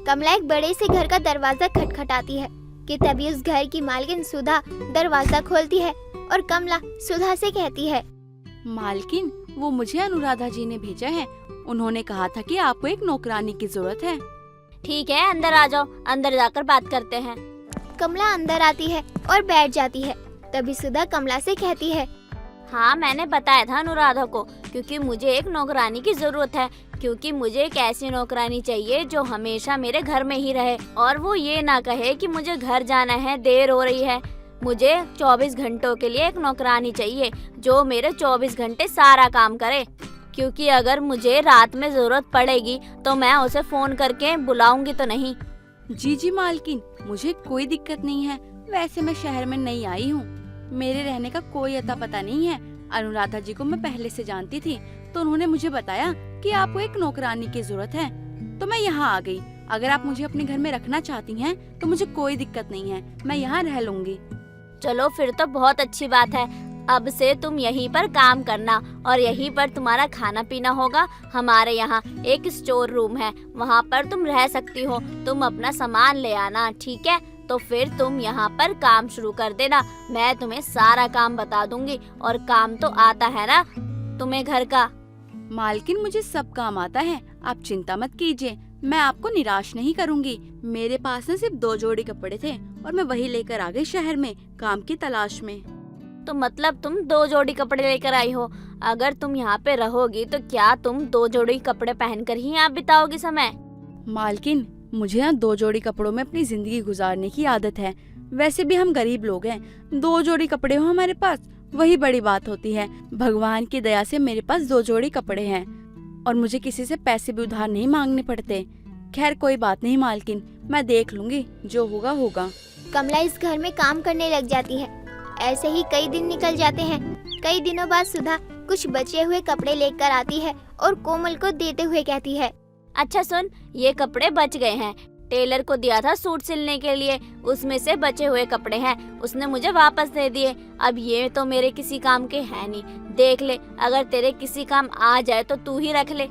कमला एक बड़े से घर का दरवाजा खटखटाती है कि तभी उस घर की मालकिन सुधा दरवाजा खोलती है और कमला सुधा से कहती है, मालकिन, वो मुझे अनुराधा जी ने भेजा है। उन्होंने कहा था कि आपको एक नौकरानी की जरूरत है। ठीक है, अंदर आ जाओ, अंदर जाकर बात करते हैं। कमला अंदर आती है और बैठ जाती है। तभी सुधा कमला से कहती है, हाँ, मैंने बताया था अनुराधा को, क्योंकि मुझे एक नौकरानी की जरूरत है, क्योंकि मुझे एक ऐसी नौकरानी चाहिए जो हमेशा मेरे घर में ही रहे और वो ये ना कहे कि मुझे घर जाना है, देर हो रही है। मुझे 24 घंटों के लिए एक नौकरानी चाहिए जो मेरे 24 घंटे सारा काम करे, क्योंकि अगर मुझे रात में जरूरत पड़ेगी तो मैं उसे फोन करके बुलाऊंगी तो नहीं। जी मालकिन, मुझे कोई दिक्कत नहीं है। वैसे मैं शहर में नई आई हूँ, मेरे रहने का कोई अता पता नहीं है। अनुराधा जी को मैं पहले से जानती थी, तो उन्होंने मुझे बताया कि आपको एक नौकरानी की जरूरत है, तो मैं यहाँ आ गई। अगर आप मुझे अपने घर में रखना चाहती हैं तो मुझे कोई दिक्कत नहीं है, मैं यहाँ रह लूंगी। चलो फिर तो बहुत अच्छी बात है। अब से तुम यहीं पर काम करना और यहीं पर तुम्हारा खाना पीना होगा। हमारे यहाँ एक स्टोर रूम है, वहाँ पर तुम रह सकती हो। तुम अपना सामान ले आना, ठीक है? तो फिर तुम यहाँ पर काम शुरू कर देना, मैं तुम्हें सारा काम बता दूंगी। और काम तो आता है ना तुम्हें घर का? मालकिन, मुझे सब काम आता है, आप चिंता मत कीजिए, मैं आपको निराश नहीं करूंगी। मेरे पास न सिर्फ 2 जोड़ी कपड़े थे और मैं वही लेकर आ गई शहर में काम की तलाश में। तो मतलब तुम 2 जोड़ी कपड़े लेकर आई हो? अगर तुम यहाँ पे रहोगी तो क्या तुम 2 जोड़ी कपड़े पहनकर ही यहाँ बिताओगी समय? मालकिन, मुझे यहाँ 2 जोड़ी कपड़ों में अपनी जिंदगी गुजारने की आदत है। वैसे भी हम गरीब लोग हैं, 2 जोड़ी कपड़े हो हमारे पास वही बड़ी बात होती है। भगवान की दया से मेरे पास 2 जोड़ी कपड़े हैं और मुझे किसी से पैसे भी उधार नहीं मांगने पड़ते। खैर कोई बात नहीं मालकिन, मैं देख लूंगी, जो होगा होगा। कमला इस घर में काम करने लग जाती है। ऐसे ही कई दिन निकल जाते हैं। कई दिनों बाद सुधा कुछ बचे हुए कपड़े लेकर आती है और कोमल को देते हुए कहती है, अच्छा सुन, ये कपड़े बच गए हैं, टेलर को दिया था सूट सिलने के लिए, उसमें से बचे हुए कपड़े हैं, उसने मुझे वापस दे दिए। अब ये तो मेरे किसी काम के हैं नहीं, देख ले, अगर तेरे किसी काम आ जाए तो तू ही रख ले।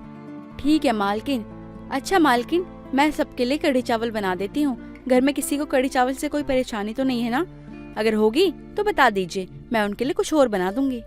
ठीक है मालकिन। अच्छा मालकिन, मैं सबके लिए कढ़ी चावल बना देती हूँ। घर में किसी को कढ़ी चावल से कोई परेशानी तो नहीं है ना? अगर होगी तो बता दीजिए, मैं उनके लिए कुछ और बना दूंगी।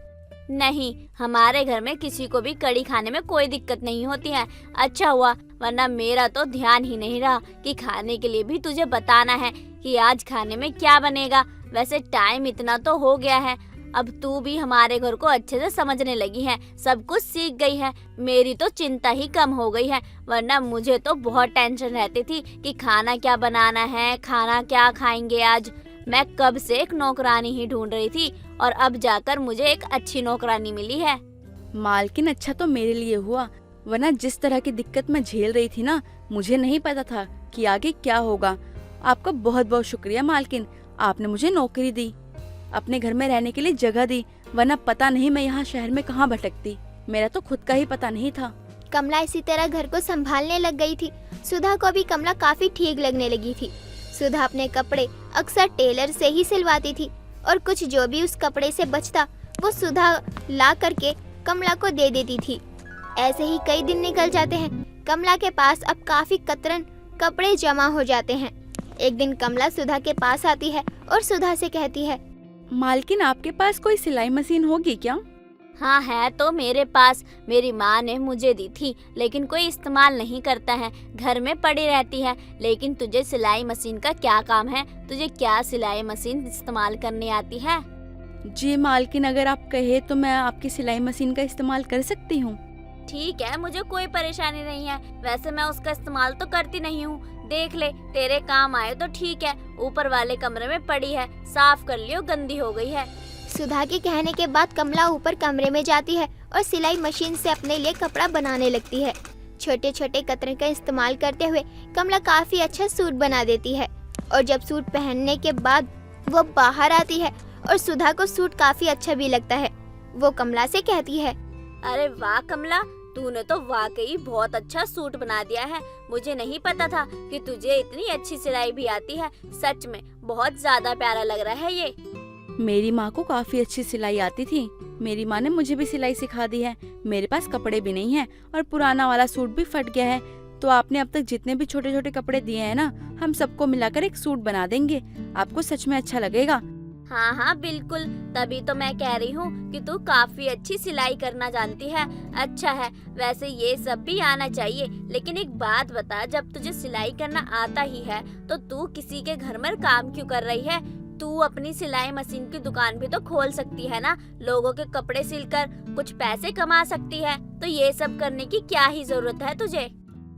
नहीं, हमारे घर में किसी को भी कढ़ी खाने में कोई दिक्कत नहीं होती है। अच्छा हुआ, वरना मेरा तो ध्यान ही नहीं रहा कि खाने के लिए भी तुझे बताना है कि आज खाने में क्या बनेगा। वैसे टाइम इतना तो हो गया है, अब तू भी हमारे घर को अच्छे से समझने लगी है, सब कुछ सीख गई है। मेरी तो चिंता ही कम हो गई है, वरना मुझे तो बहुत टेंशन रहती थी कि खाना क्या बनाना है, खाना क्या खाएंगे आज। मैं कब से एक नौकरानी ही ढूंढ रही थी और अब जाकर मुझे एक अच्छी नौकरानी मिली है। मालकिन, अच्छा तो मेरे लिए हुआ, वरना जिस तरह की दिक्कत मैं झेल रही थी ना, मुझे नहीं पता था कि आगे क्या होगा। आपका बहुत बहुत शुक्रिया मालकिन, आपने मुझे नौकरी दी, अपने घर में रहने के लिए जगह दी, वरना पता नहीं मैं यहाँ शहर में कहाँ भटकती। मेरा तो खुद का ही पता नहीं था। कमला इसी तरह घर को संभालने लग गई थी। सुधा को भी कमला काफी ठीक लगने लगी थी। सुधा अपने कपड़े अक्सर टेलर से ही सिलवाती थी और कुछ जो भी उस कपड़े से बचता वो सुधा ला करके कमला को दे देती थी। ऐसे ही कई दिन निकल जाते हैं। कमला के पास अब काफी कतरन कपड़े जमा हो जाते हैं। एक दिन कमला सुधा के पास आती है और सुधा से कहती है, मालकिन, आपके पास कोई सिलाई मशीन होगी क्या? हाँ है तो मेरे पास, मेरी माँ ने मुझे दी थी, लेकिन कोई इस्तेमाल नहीं करता है, घर में पड़ी रहती है। लेकिन तुझे सिलाई मशीन का क्या काम है? तुझे क्या सिलाई मशीन इस्तेमाल करनी आती है? जी मालकिन, अगर आप कहे तो मैं आपकी सिलाई मशीन का इस्तेमाल कर सकती हूँ। ठीक है, मुझे कोई परेशानी नहीं है। वैसे मैं उसका इस्तेमाल तो करती नहीं हूँ, देख ले, तेरे काम आए तो ठीक है। ऊपर वाले कमरे में पड़ी है, साफ कर लियो, गंदी हो गई है। सुधा के कहने के बाद कमला ऊपर कमरे में जाती है और सिलाई मशीन से अपने लिए कपड़ा बनाने लगती है। छोटे छोटे कतरे का इस्तेमाल करते हुए कमला काफी अच्छा सूट बना देती है और जब सूट पहनने के बाद वो बाहर आती है और सुधा को सूट काफी अच्छा भी लगता है। वो कमला से कहती है, अरे वाह कमला, तूने तो वाकई बहुत अच्छा सूट बना दिया है। मुझे नहीं पता था कि तुझे इतनी अच्छी सिलाई भी आती है। सच में बहुत ज्यादा प्यारा लग रहा है ये। मेरी माँ को काफी अच्छी सिलाई आती थी, मेरी माँ ने मुझे भी सिलाई सिखा दी है। मेरे पास कपड़े भी नहीं है और पुराना वाला सूट भी फट गया है, तो आपने अब तक जितने भी छोटे छोटे कपड़े दिए हैं ना, हम सबको मिलाकर एक सूट बना देंगे। आपको सच में अच्छा लगेगा। हाँ हाँ बिल्कुल, तभी तो मैं कह रही हूँ कि तू काफी अच्छी सिलाई करना जानती है। अच्छा है, वैसे ये सब भी आना चाहिए, लेकिन एक बात बता, जब तुझे सिलाई करना आता ही है तो तू किसी के घर में काम क्यों कर रही है? तू अपनी सिलाई मशीन की दुकान भी तो खोल सकती है ना, लोगों के कपड़े सिलकर कुछ पैसे कमा सकती है। तो ये सब करने की क्या ही जरूरत है तुझे?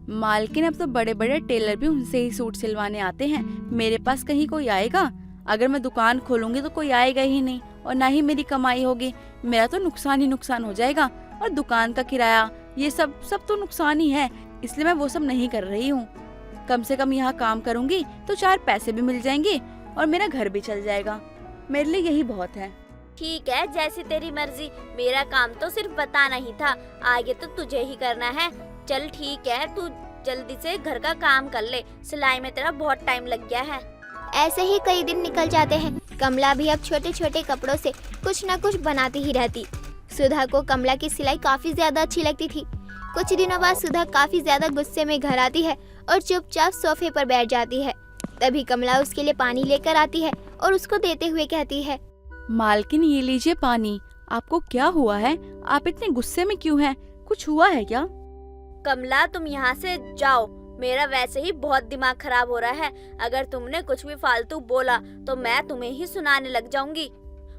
मालकिन, अब तो बड़े बड़े टेलर भी उनसे ही सूट सिलवाने आते हैं। मेरे पास कहीं कोई आएगा? अगर मैं दुकान खोलूंगी तो कोई आएगा ही नहीं, और ना ही मेरी कमाई होगी। मेरा तो नुकसान ही नुकसान हो जाएगा, और दुकान का किराया, ये सब तो नुकसान ही है। इसलिए मैं वो सब नहीं कर रही हूँ। कम से कम यहाँ काम करूंगी तो 4 पैसे भी मिल जाएंगे और मेरा घर भी चल जाएगा। मेरे लिए यही बहुत है। ठीक है, जैसी तेरी मर्जी। मेरा काम तो सिर्फ बताना ही था, आगे तो तुझे ही करना है। चल ठीक है, तू जल्दी से घर का काम कर ले, सिलाई में तेरा बहुत टाइम लग गया है। ऐसे ही कई दिन निकल जाते हैं। कमला भी अब छोटे छोटे कपड़ों से कुछ न कुछ बनाती ही रहती। सुधा को कमला की सिलाई काफी ज्यादा अच्छी लगती थी। कुछ दिनों बाद सुधा काफी ज्यादा गुस्से में घर आती है और चुपचाप सोफे पर बैठ जाती है। तभी कमला उसके लिए पानी लेकर आती है और उसको देते हुए कहती है, मालकिन, ये लीजिए पानी। आपको क्या हुआ है? आप इतने गुस्से में क्यों हैं? कुछ हुआ है क्या? कमला, तुम यहाँ से जाओ, मेरा वैसे ही बहुत दिमाग खराब हो रहा है। अगर तुमने कुछ भी फालतू बोला तो मैं तुम्हें ही सुनाने लग जाऊंगी,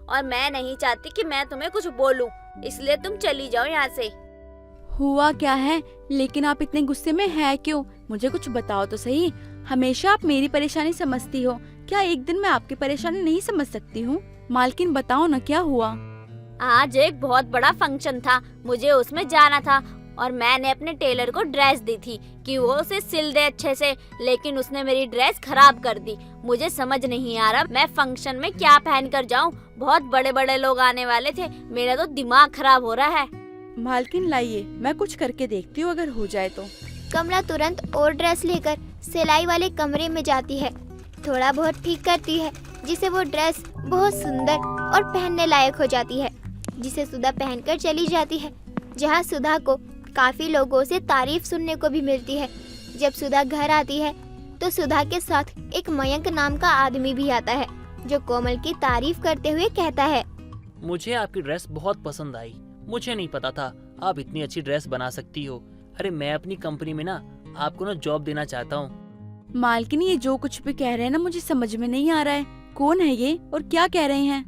और मैं नहीं चाहती कि मैं तुम्हें कुछ बोलूं, इसलिए तुम चली जाओ यहाँ से। हुआ क्या है? लेकिन आप इतने गुस्से में है क्यों? मुझे कुछ बताओ तो सही। हमेशा आप मेरी परेशानी समझती हो, क्या एक दिन मैं आपकी परेशानी नहीं समझ सकती हूँ? मालकिन, बताओ ना, क्या हुआ? आज एक बहुत बड़ा फंक्शन था, मुझे उसमें जाना था, और मैंने अपने टेलर को ड्रेस दी थी कि वो उसे सिल दे अच्छे से, लेकिन उसने मेरी ड्रेस खराब कर दी। मुझे समझ नहीं आ रहा मैं फंक्शन में क्या पहन कर जाऊं। बहुत बड़े बड़े लोग आने वाले थे, मेरा तो दिमाग खराब हो रहा है। मालकिन, लाइए, मैं कुछ करके देखती हूँ, अगर हो जाए तो। कमला तुरंत और ड्रेस लेकर सिलाई वाले कमरे में जाती है। थोड़ा बहुत ठीक करती है, जिसे वो ड्रेस बहुत सुंदर और पहनने लायक हो जाती है, जिसे सुधा पहनकर चली जाती है। जहाँ सुधा को काफी लोगों से तारीफ सुनने को भी मिलती है। जब सुधा घर आती है तो सुधा के साथ एक मयंक नाम का आदमी भी आता है, जो कोमल की तारीफ करते हुए कहता है, मुझे आपकी ड्रेस बहुत पसंद आई। मुझे नहीं पता था आप इतनी अच्छी ड्रेस बना सकती हो। अरे, मैं अपनी कंपनी में ना आपको ना जॉब देना चाहता हूँ। मालकिन, ये जो कुछ भी कह रहे हैं ना, मुझे समझ में नहीं आ रहा है। कौन है ये और क्या कह रहे हैं?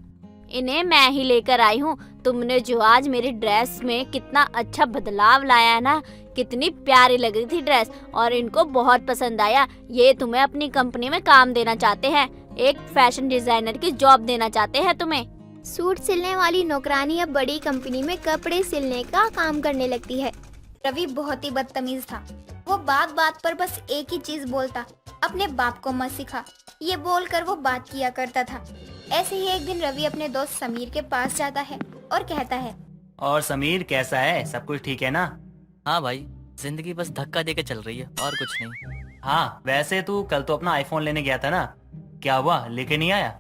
इन्हें मैं ही लेकर आई हूँ। तुमने जो आज मेरी ड्रेस में कितना अच्छा बदलाव लाया है ना, कितनी प्यारी लग रही थी ड्रेस, और इनको बहुत पसंद आया। ये तुम्हें अपनी कंपनी में काम देना चाहते हैं, एक फैशन डिजाइनर की जॉब देना चाहते हैं तुम्हें। सूट सिलने वाली नौकरानी अब बड़ी कंपनी में कपड़े सिलने का काम करने लगती है। रवि बहुत ही बदतमीज था। वो बात बात पर बस एक ही चीज बोलता, अपने बाप को मत सिखा, ये बोलकर वो बात किया करता था। ऐसे ही एक दिन रवि अपने दोस्त समीर के पास जाता है और कहता है, और समीर कैसा है? सब कुछ ठीक है ना? हाँ भाई, जिंदगी बस धक्का देके चल रही है और कुछ नहीं। हाँ, वैसे तू कल तो अपना आईफोन लेने गया था ना, क्या हुआ, लेके नहीं आया?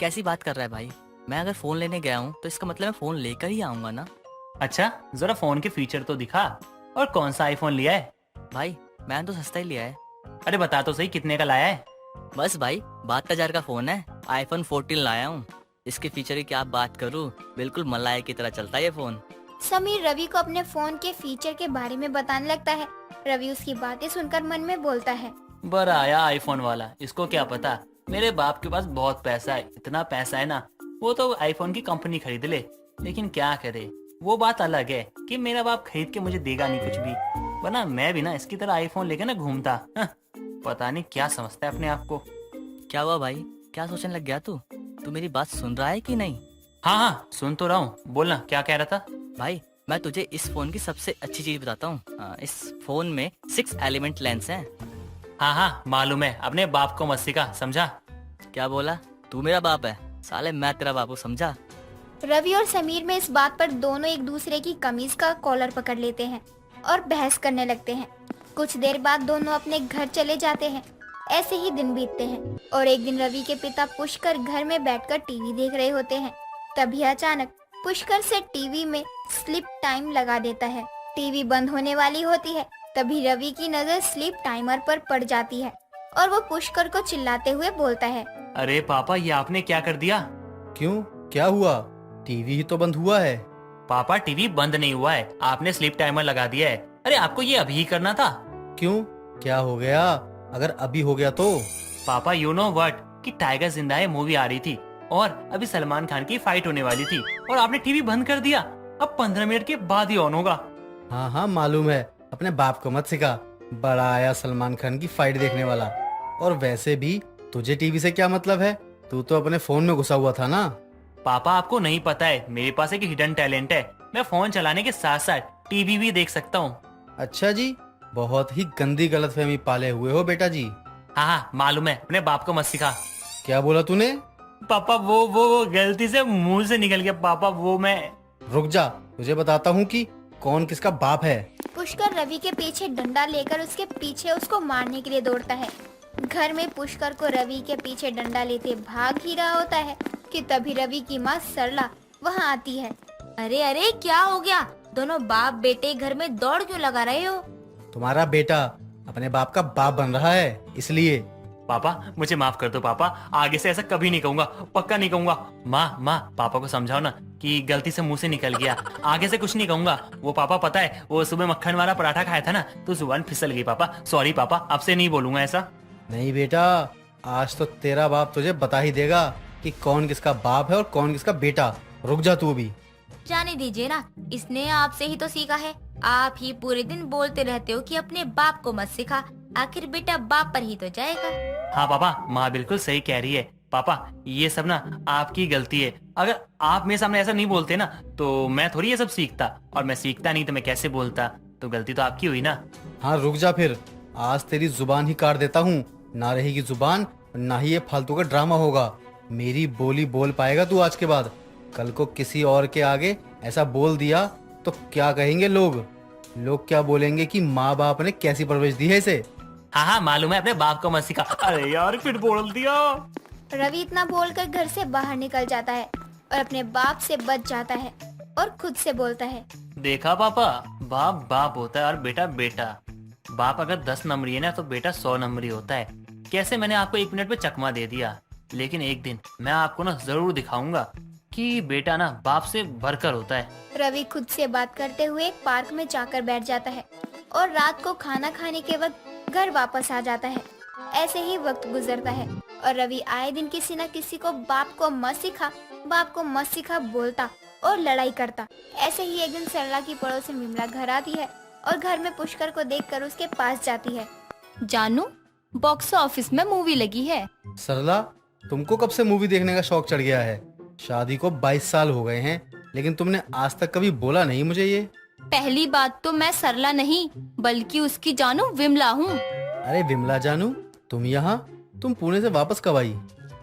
कैसी बात कर रहा है भाई? मैं अगर फोन लेने गया हूँ तो इसका मतलब मैं फोन लेकर ही आऊंगा ना। अच्छा, जरा फोन के फीचर तो दिखा। और कौन सा आईफोन लिया है? भाई, मैंने तो सस्ता ही लिया है। अरे बता तो सही, कितने का लाया है? बस भाई, 72,000 का फोन है, आईफोन 14 लाया हूँ। इसके फीचर की क्या बात करूँ, बिल्कुल मलाई की तरह चलता है ये फोन। समीर रवि को अपने फोन के फीचर के बारे में बताने लगता है। रवि उसकी बातें सुनकर मन में बोलता है, बड़ा आया आईफोन वाला, इसको क्या पता, मेरे बाप के पास बहुत पैसा है। इतना पैसा है ना, वो तो आईफोन की कंपनी खरीद ले। लेकिन क्या करे, वो बात अलग है कि मेरा बाप खरीद के मुझे देगा नहीं कुछ भी, वरना मैं भी ना इसकी तरह आईफोन लेके ना घूमता। पता नहीं क्या समझता है अपने आप को। क्या हुआ भाई, क्या सोचने लग गया तू? तू मेरी बात सुन रहा है कि नहीं? हाँ हाँ, सुन तो रहा हूँ, बोलना क्या कह रहा था। भाई, मैं तुझे इस फोन की सबसे अच्छी चीज बताता हूँ। इस फोन में 6 एलिमेंट लेंस हैं। हाँ हाँ मालूम है, अपने बाप को मत सिखा, समझा? क्या बोला? तू मेरा बाप है? साले मैं तेरा बापू, समझा? रवि और समीर में इस बात पर दोनों एक दूसरे की कमीज का कॉलर पकड़ लेते हैं और बहस करने लगते हैं। कुछ देर बाद दोनों अपने घर चले जाते हैं। ऐसे ही दिन बीतते हैं और एक दिन रवि के पिता पुष्कर घर में बैठकर टीवी देख रहे होते हैं। तभी अचानक पुष्कर से टीवी में स्लिप टाइम लगा देता है। टीवी बंद होने वाली होती है तभी रवि की नजर स्लीप टाइमर पर पड़ जाती है और वो पुष्कर को चिल्लाते हुए बोलता है। अरे पापा, ये आपने क्या कर दिया? क्यों, क्या हुआ? टीवी ही तो बंद हुआ है। पापा, टीवी बंद नहीं हुआ है, आपने स्लीप टाइमर लगा दिया है। अरे आपको ये अभी ही करना था। क्यों, क्या हो गया? अगर अभी हो गया तो? पापा, यू नो व्हाट कि टाइगर जिंदा है मूवी आ रही थी और अभी सलमान खान की फाइट होने वाली थी और आपने टीवी बंद कर दिया। अब 15 मिनट के बाद ही ऑन होगा। हाँ हाँ मालूम है, अपने बाप को मत सिखा। बड़ा आया सलमान खान की फाइट देखने वाला। और वैसे भी तुझे टीवी से क्या मतलब है? तू तो अपने फोन में घुसा हुआ था ना। पापा, आपको नहीं पता है, मेरे पास एक हिडन टैलेंट है। मैं फोन चलाने के साथ साथ टीवी भी देख सकता हूँ। अच्छा जी, बहुत ही गंदी गलतफहमी पाले हुए हो बेटा जी। हाँ हाँ मालूम है, अपने बाप को मत सिखा। क्या बोला तूने? पापा, वो गलती से मुंह से निकल गया पापा। वो मैं रुक जा, तुझे बताता हूँ कि कौन किसका बाप है। पुष्कर रवि के पीछे डंडा लेकर उसके पीछे उसको मारने के लिए दौड़ता है। घर में पुष्कर को रवि के पीछे डंडा लेते भाग ही रहा होता है कि तभी रवि की माँ सरला वहाँ आती है। अरे अरे, क्या हो गया? दोनों बाप बेटे घर में दौड़ क्यों लगा रहे हो? तुम्हारा बेटा अपने बाप का बाप बन रहा है, इसलिए। पापा, मुझे माफ कर दो पापा, आगे से ऐसा कभी नहीं कहूंगा, पक्का नहीं कहूंगा। माँ, पापा को समझाओ ना कि गलती से मुंह से निकल गया, आगे से कुछ नहीं कहूंगा। वो पापा, पता है वो सुबह मक्खन वाला पराठा खाया था ना, तो जुबान फिसल गई पापा। सॉरी पापा, अब से नहीं बोलूंगा ऐसा। नहीं बेटा, आज तो तेरा बाप तुझे बता ही देगा कि कौन किसका बाप है और कौन किसका बेटा। रुक जा तू भी। जाने दीजिए ना, इसने आपसे ही तो सीखा है। आप ही पूरे दिन बोलते रहते हो कि अपने बाप को मत सिखा, आखिर बेटा बाप पर ही तो जाएगा। हाँ पापा, माँ बिल्कुल सही कह रही है। पापा, ये सब ना आपकी गलती है। अगर आप मेरे सामने ऐसा नहीं बोलते ना तो मैं थोड़ी ये सब सीखता, और मैं सीखता नहीं तो मैं कैसे बोलता। तो गलती तो आपकी हुई ना। हाँ रुक जा फिर, आज तेरी जुबान ही काट देता हूँ। ना रहेगी जुबान, ना ही ये फालतू का ड्रामा होगा। मेरी बोली बोल पाएगा तू आज के बाद। कल को किसी और के आगे ऐसा बोल दिया तो क्या कहेंगे लोग? लोग क्या बोलेंगे कि माँ बाप ने कैसी परवरिश दी है इसे। हाँ हाँ मालूम है, अपने बाप को मत सिखा। अरे यार, फिर बोल दिया। रवि इतना बोलकर घर से बाहर निकल जाता है और अपने बाप से बच जाता है और खुद से बोलता है। देखा पापा, बाप बाप होता है और बेटा बेटा। बाप अगर 10 नंबरी है ना तो बेटा 100 नंबरी होता है। कैसे मैंने आपको 1 मिनट में चकमा दे दिया, लेकिन एक दिन मैं आपको ना जरूर दिखाऊंगा कि बेटा ना बाप से बढ़कर होता है। रवि खुद से बात करते हुए एक पार्क में जाकर बैठ जाता है और रात को खाना खाने के वक्त घर वापस आ जाता है। ऐसे ही वक्त गुजरता है और रवि आए दिन किसी न किसी को बाप को मत सिखा बोलता और लड़ाई करता। ऐसे ही एक दिन सरला की पड़ोसन विमला घर आती है और घर में पुष्कर को देखकर उसके पास जाती है। जानू, बॉक्स ऑफिस में मूवी लगी है। सरला, तुमको कब से मूवी देखने का शौक चढ़ गया है? शादी को 22 साल हो गए हैं, लेकिन तुमने आज तक कभी बोला नहीं मुझे ये। पहली बात तो मैं सरला नहीं बल्कि उसकी जानू विमला हूँ। अरे विमला जानू, तुम यहाँ? तुम पुणे से वापस कब आई?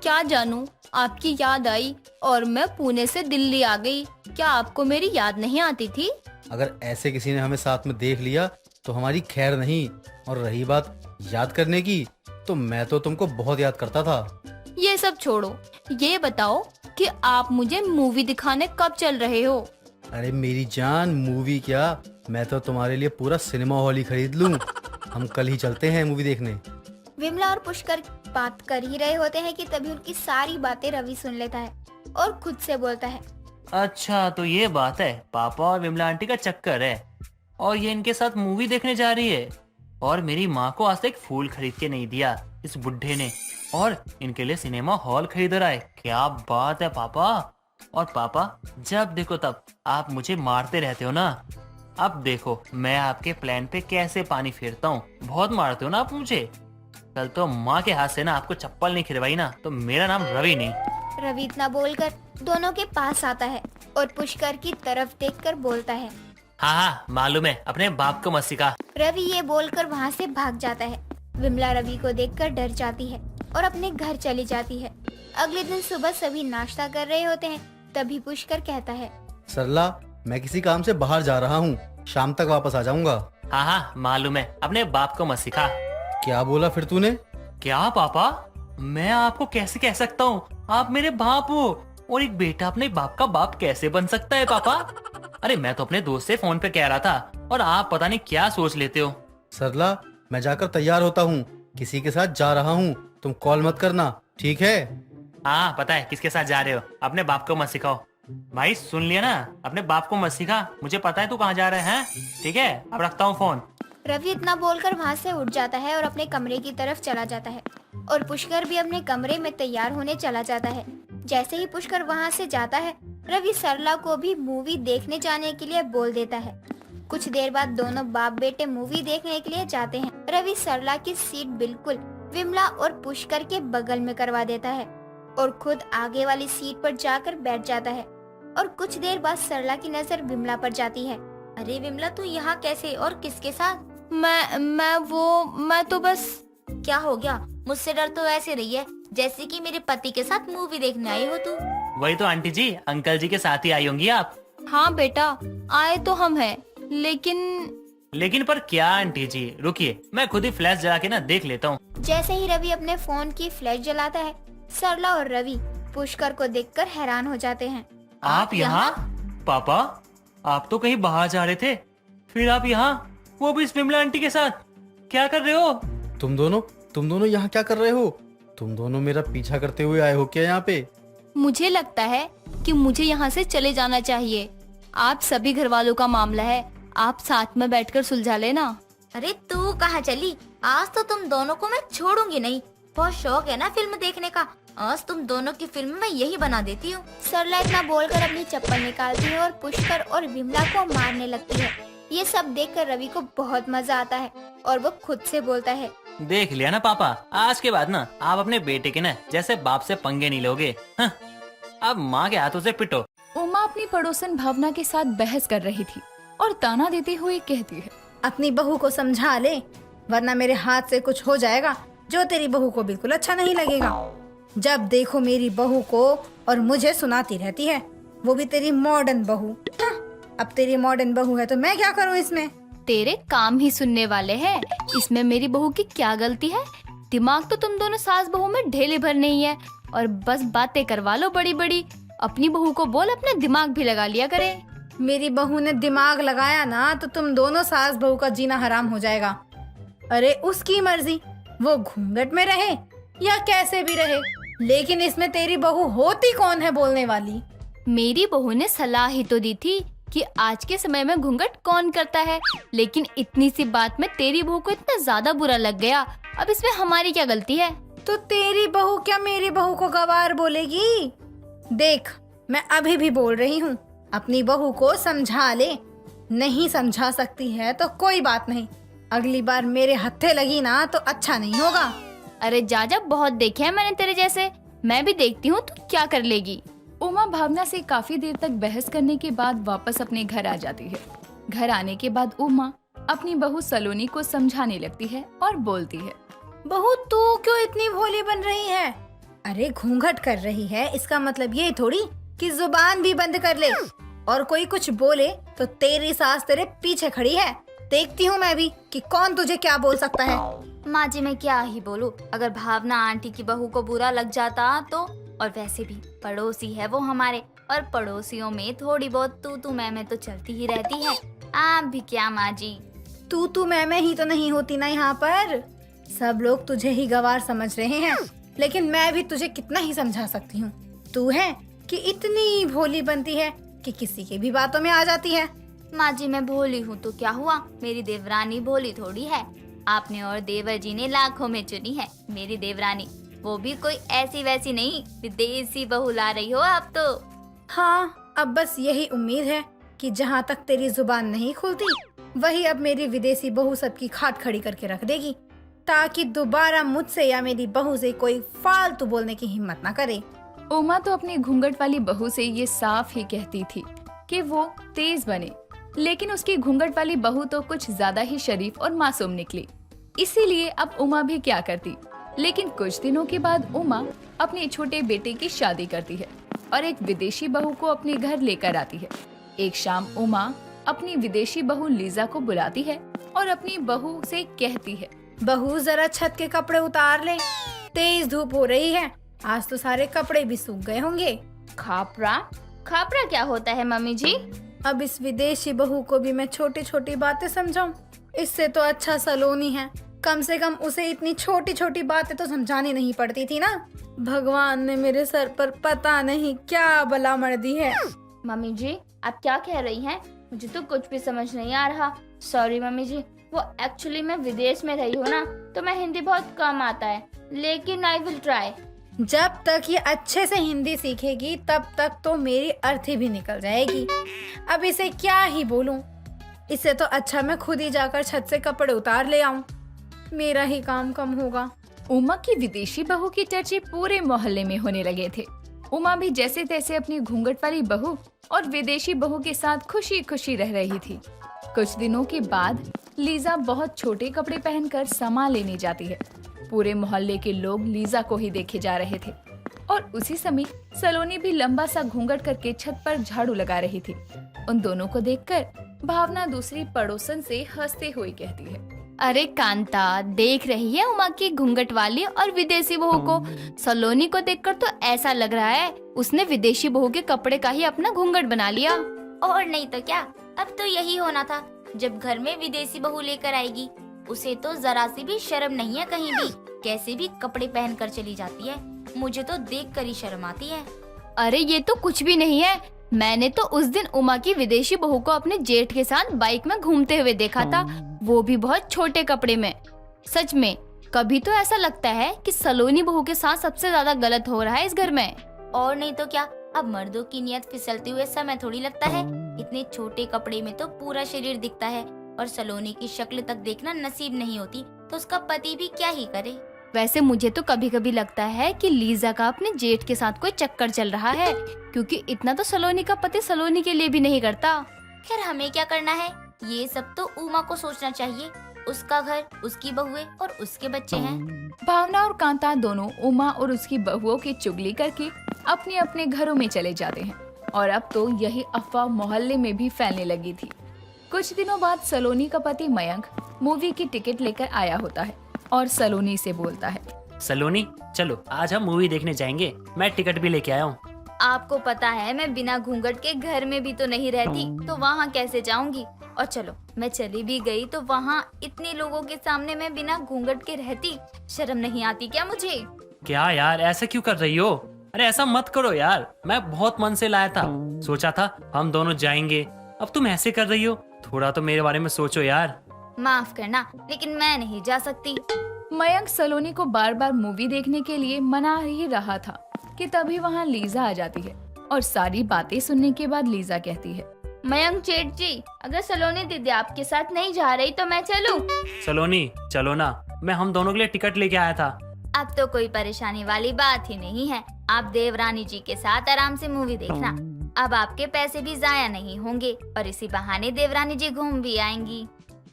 क्या जानू, आपकी याद आई और मैं पुणे से दिल्ली आ गई। क्या आपको मेरी याद नहीं आती थी? अगर ऐसे किसी ने हमें साथ में देख लिया तो हमारी खैर नहीं। और रही बात याद करने की, तो मैं तो तुमको बहुत याद करता था। ये सब छोड़ो, ये बताओ कि आप मुझे मूवी दिखाने कब चल रहे हो? अरे मेरी जान, मूवी क्या, मैं तो तुम्हारे लिए पूरा सिनेमा हॉल ही खरीद लूं। हम कल ही चलते हैं मूवी देखने। विमला और पुष्कर बात कर ही रहे होते हैं कि तभी उनकी सारी बातें रवि सुन लेता है और खुद से बोलता है। अच्छा, तो ये बात है, पापा और विमला आंटी का चक्कर है और ये इनके साथ मूवी देखने जा रही है। और मेरी माँ को आज तक फूल खरीद के नहीं दिया इस बुढ़े ने, और इनके लिए सिनेमा हॉल खरीद रहा है। क्या बात है पापा। और पापा, जब देखो तब आप मुझे मारते रहते हो ना। अब देखो मैं आपके प्लान पे कैसे पानी फेरता हूँ। बहुत मारते हो ना आप मुझे। कल तो माँ के हाथ से ना आपको चप्पल नहीं खिलवाई ना तो मेरा नाम रवि नहीं। रवि इतना बोलकर दोनों के पास आता है और पुष्कर की तरफ देखकर बोलता है। हाँ हाँ मालूम है, अपने बाप को मत सिखा। रवि ये बोलकर वहाँ से भाग जाता है। विमला रवि को देखकर डर जाती है और अपने घर चली जाती है। अगले दिन सुबह सभी नाश्ता कर रहे होते हैं, तभी पुष्कर कहता है। सरला, मैं किसी काम से बाहर जा रहा हूँ, शाम तक वापस आ जाऊंगा। हाँ हाँ मालूम है, अपने बाप को मत सिखा। क्या बोला फिर तूने? क्या पापा, मैं आपको कैसे कह सकता हूँ? आप मेरे बाप हो और एक बेटा अपने बाप का बाप कैसे बन सकता है पापा? अरे मैं तो अपने दोस्त से फोन पे कह रहा था और आप पता नहीं क्या सोच लेते हो। सरला, मैं जाकर तैयार होता हूँ, किसी के साथ जा रहा हूँ, तुम कॉल मत करना, ठीक है? हाँ पता है किसके साथ जा रहे हो, अपने बाप को मत सिखाओ। भाई सुन लिया ना, अपने बाप को मत सिखा, मुझे पता है तू कहाँ जा रहे हैं। ठीक है, अब रखता हूँ फोन। रवि इतना बोलकर वहाँ से उठ जाता है और अपने कमरे की तरफ चला जाता है और पुष्कर भी अपने कमरे में तैयार होने चला जाता है। जैसे ही पुष्कर वहाँ से जाता है, रवि सरला को भी मूवी देखने जाने के लिए बोल देता है। कुछ देर बाद दोनों बाप बेटे मूवी देखने के लिए जाते हैं। रवि सरला की सीट बिल्कुल विमला और पुष्कर के बगल में करवा देता है और खुद आगे वाली सीट पर जाकर बैठ जाता है। और कुछ देर बाद सरला की नजर विमला पर जाती है। अरे विमला, तू यहाँ कैसे और किसके साथ? मैं तो बस। क्या हो गया? मुझसे डर तो ऐसे रही है जैसे कि मेरे पति के साथ मूवी देखने आई हो तू। वही तो आंटी जी, अंकल जी के साथ ही आई होंगी आप। हाँ बेटा, आए तो हम हैं, लेकिन पर क्या आंटी जी, रुकिए मैं खुद ही फ्लैश जला के ना देख लेता हूँ। जैसे ही रवि अपने फोन की फ्लैश जलाता है, सरला और रवि पुष्कर को देखकर हैरान हो जाते हैं। आप यहाँ? पापा, आप तो कहीं बाहर जा रहे थे, फिर आप यहाँ, वो भी इस विमला आंटी के साथ, क्या कर रहे हो? तुम दोनों यहाँ क्या कर रहे हो? तुम दोनों मेरा पीछा करते हुए आए हो क्या यहाँ पे? मुझे लगता है कि मुझे यहाँ से चले जाना चाहिए। आप सभी घर वालों का मामला है, आप साथ में बैठकर सुलझा लेना। अरे तू कहाँ चली? आज तो तुम दोनों को मैं छोड़ूंगी नहीं। बहुत शौक है ना फिल्म देखने का, आज तुम दोनों की फिल्म मैं यही बना देती हूँ। सरला इतना बोलकर अपनी चप्पल निकालती है और पुष्कर और विमला को मारने लगती है। ये सब देखकर रवि को बहुत मजा आता है और वो खुद से बोलता है, देख लिया ना पापा, आज के बाद ना आप अपने बेटे के ना जैसे बाप से पंगे नहीं लोगे। हाँ, अब माँ के हाथों से पिटो। उमा अपनी पड़ोसन भावना के साथ बहस कर रही थी और ताना देते हुए कहती है, अपनी बहू को समझा ले, वरना मेरे हाथ से कुछ हो जाएगा जो तेरी बहू को बिल्कुल अच्छा नहीं लगेगा। जब देखो मेरी बहू को और मुझे सुनाती रहती है, वो भी तेरी मॉडर्न बहू। हाँ, अब तेरी मॉडर्न बहू है तो मैं क्या करूँ इसमें? तेरे काम ही सुनने वाले हैं, इसमें मेरी बहू की क्या गलती है? दिमाग तो तुम दोनों सास बहू में ढेले भर नहीं है और बस बातें करवा लो बड़ी बड़ी। अपनी बहू को बोल अपना दिमाग भी लगा लिया करे। मेरी बहू ने दिमाग लगाया ना तो तुम दोनों सास बहू का जीना हराम हो जाएगा। अरे उसकी मर्जी, वो घूंघट में रहे या कैसे भी रहे, लेकिन इसमें तेरी बहू होती कौन है बोलने वाली? मेरी बहू ने सलाह ही तो दी थी कि आज के समय में घूंघट कौन करता है, लेकिन इतनी सी बात में तेरी बहू को इतना ज्यादा बुरा लग गया। अब इसमें हमारी क्या गलती है? तो तेरी बहू क्या मेरी बहू को गवार बोलेगी? देख, मैं अभी भी बोल रही हूँ, अपनी बहू को समझा ले। नहीं समझा सकती है तो कोई बात नहीं, अगली बार मेरे हत्थे लगी ना तो अच्छा नहीं होगा। अरे जा, बहुत देखे हैं मैंने तेरे जैसे, मैं भी देखती हूँ तू क्या कर लेगी। उमा भावना से काफी देर तक बहस करने के बाद वापस अपने घर आ जाती है। घर आने के बाद उमा अपनी बहू सलोनी को समझाने लगती है और बोलती है, बहू तू क्यों इतनी भोली बन रही है? अरे घूंघट कर रही है इसका मतलब ये थोड़ी कि जुबान भी बंद कर ले, और कोई कुछ बोले तो तेरी सास तेरे पीछे खड़ी है। देखती हूँ मैं भी कि कौन तुझे क्या बोल सकता है। माँ जी मैं क्या ही बोलूं, अगर भावना आंटी की बहू को बुरा लग जाता तो। और वैसे भी पड़ोसी है वो हमारे, और पड़ोसियों में थोड़ी बहुत तू मैं तो चलती ही रहती है। आप भी क्या माँ जी? तू मैं ही तो नहीं होती ना यहाँ पर, सब लोग तुझे ही गवार समझ रहे हैं, लेकिन मैं भी तुझे कितना ही समझा सकती हूँ। तू है कि इतनी भोली बनती है कि किसी की भी बातों में आ जाती है। माँ जी मैं भोली हूँ तो क्या हुआ, मेरी देवरानी भोली थोड़ी है। आपने और देवर जी ने लाखों में चुनी है मेरी देवरानी, वो भी कोई ऐसी वैसी नहीं, विदेशी बहू ला रही हो आप तो। हाँ, अब बस यही उम्मीद है कि जहाँ तक तेरी जुबान नहीं खुलती, वही अब मेरी विदेशी बहू सबकी खाट खड़ी करके रख देगी, ताकि दोबारा मुझसे या मेरी बहू से कोई फालतू बोलने की हिम्मत ना करे। उमा तो अपनी घूंघट वाली बहू से ये साफ ही कहती थी कि वो तेज बने, लेकिन उसकी घूंघट वाली बहू तो कुछ ज्यादा ही शरीफ और मासूम निकली। इसीलिए अब उमा भी क्या करती। लेकिन कुछ दिनों के बाद उमा अपने छोटे बेटे की शादी करती है और एक विदेशी बहू को अपने घर लेकर आती है। एक शाम उमा अपनी विदेशी बहू लीजा को बुलाती है और अपनी बहू से कहती है, बहू जरा छत के कपड़े उतार ले, तेज धूप हो रही है, आज तो सारे कपड़े भी सूख गए होंगे। खापरा खापरा क्या होता है मम्मी जी? अब इस विदेशी बहू को भी मैं छोटी छोटी बातें समझाऊं? इससे तो अच्छा सलोनी है, कम से कम उसे इतनी छोटी छोटी बातें तो समझानी नहीं पड़ती थी ना। भगवान ने मेरे सर पर पता नहीं क्या बला मर दी है। मम्मी जी आप क्या कह रही हैं? मुझे तो कुछ भी समझ नहीं आ रहा। सॉरी मम्मी जी, वो एक्चुअली मैं विदेश में रही हूँ ना, तो मैं हिंदी बहुत कम आता है, लेकिन आई विल ट्राई। जब तक ये अच्छे से हिंदी सीखेगी तब तक तो मेरी अर्थी भी निकल जाएगी। अब इसे क्या ही बोलूं। इससे तो अच्छा मैं खुद ही जाकर छत से कपड़े उतार ले आऊं, मेरा ही काम कम होगा। उमा की विदेशी बहू की चर्चे पूरे मोहल्ले में होने लगे थे। उमा भी जैसे तैसे अपनी घूंघट वाली बहू और विदेशी बहू के साथ खुशी खुशी रह रही थी। कुछ दिनों के बाद लीजा बहुत छोटे कपड़े पहनकर सामान लेने जाती है। पूरे मोहल्ले के लोग लीजा को ही देखे जा रहे थे और उसी समय सलोनी भी लंबा सा घूंघट करके छत पर झाड़ू लगा रही थी। उन दोनों को देखकर भावना दूसरी पड़ोसन से हंसते हुए कहती है, अरे कांता, देख रही है उमा की घूंघट वाली और विदेशी बहू को? सलोनी को देखकर तो ऐसा लग रहा है उसने विदेशी बहू के कपड़े का ही अपना घूंघट बना लिया। और नहीं तो क्या, अब तो यही होना था। जब घर में विदेशी बहू लेकर आएगी, उसे तो जरा सी भी शर्म नहीं है, कहीं भी कैसे भी कपड़े पहन कर चली जाती है। मुझे तो देख कर ही शर्म आती है। अरे ये तो कुछ भी नहीं है। मैंने तो उस दिन उमा की विदेशी बहू को अपने जेठ के साथ बाइक में घूमते हुए देखा था, वो भी बहुत छोटे कपड़े में। सच में कभी तो ऐसा लगता है कि सलोनी बहू के साथ सबसे ज्यादा गलत हो रहा है इस घर में। और नहीं तो क्या, अब मर्दों की नियत फिसलते हुए समय थोड़ी लगता है। इतने छोटे कपड़े में तो पूरा शरीर दिखता है, और सलोनी की शक्ल तक देखना नसीब नहीं होती तो उसका पति भी क्या ही करे। वैसे मुझे तो कभी कभी लगता है कि लीजा का अपने जेठ के साथ कोई चक्कर चल रहा है, क्योंकि इतना तो सलोनी का पति सलोनी के लिए भी नहीं करता। खैर हमें क्या करना है, ये सब तो उमा को सोचना चाहिए। उसका घर, उसकी बहुएं और उसके बच्चे हैं। भावना और कांता दोनों उमा और उसकी बहुओं की चुगली करके अपने अपने घरों में चले जाते हैं और अब तो यही अफवाह मोहल्ले में भी फैलने लगी थी। कुछ दिनों बाद सलोनी का पति मयंक मूवी की टिकट लेकर आया होता है और सलोनी से बोलता है, सलोनी चलो आज हम मूवी देखने जाएंगे, मैं टिकट भी लेके आया हूँ। आपको पता है मैं बिना घूंघट के घर में भी तो नहीं रहती, तो वहाँ कैसे जाऊंगी। और चलो मैं चली भी गई तो वहाँ इतने लोगों के सामने मैं बिना घूंघट के रहती, शर्म नहीं आती क्या मुझे? क्या यार ऐसा क्यों कर रही हो? अरे ऐसा मत करो यार, मैं बहुत मन से लाया था, सोचा था हम दोनों जाएंगे, अब तुम ऐसे कर रही हो। थोड़ा तो मेरे बारे में सोचो यार। माफ करना, लेकिन मैं नहीं जा सकती। मयंक सलोनी को बार बार मूवी देखने के लिए मना ही रहा था कि तभी वहाँ लीजा आ जाती है और सारी बातें सुनने के बाद लीजा कहती है, मयंक जेठ जी, अगर सलोनी दीदी आपके साथ नहीं जा रही तो मैं चलूं? सलोनी चलो ना, मैं हम दोनों के लिए टिकट लेके आया था। अब तो कोई परेशानी वाली बात ही नहीं है। आप देवरानी जी के साथ आराम से मूवी देखना, अब आपके पैसे भी जाया नहीं होंगे और इसी बहाने देवरानी जी घूम भी आएंगी।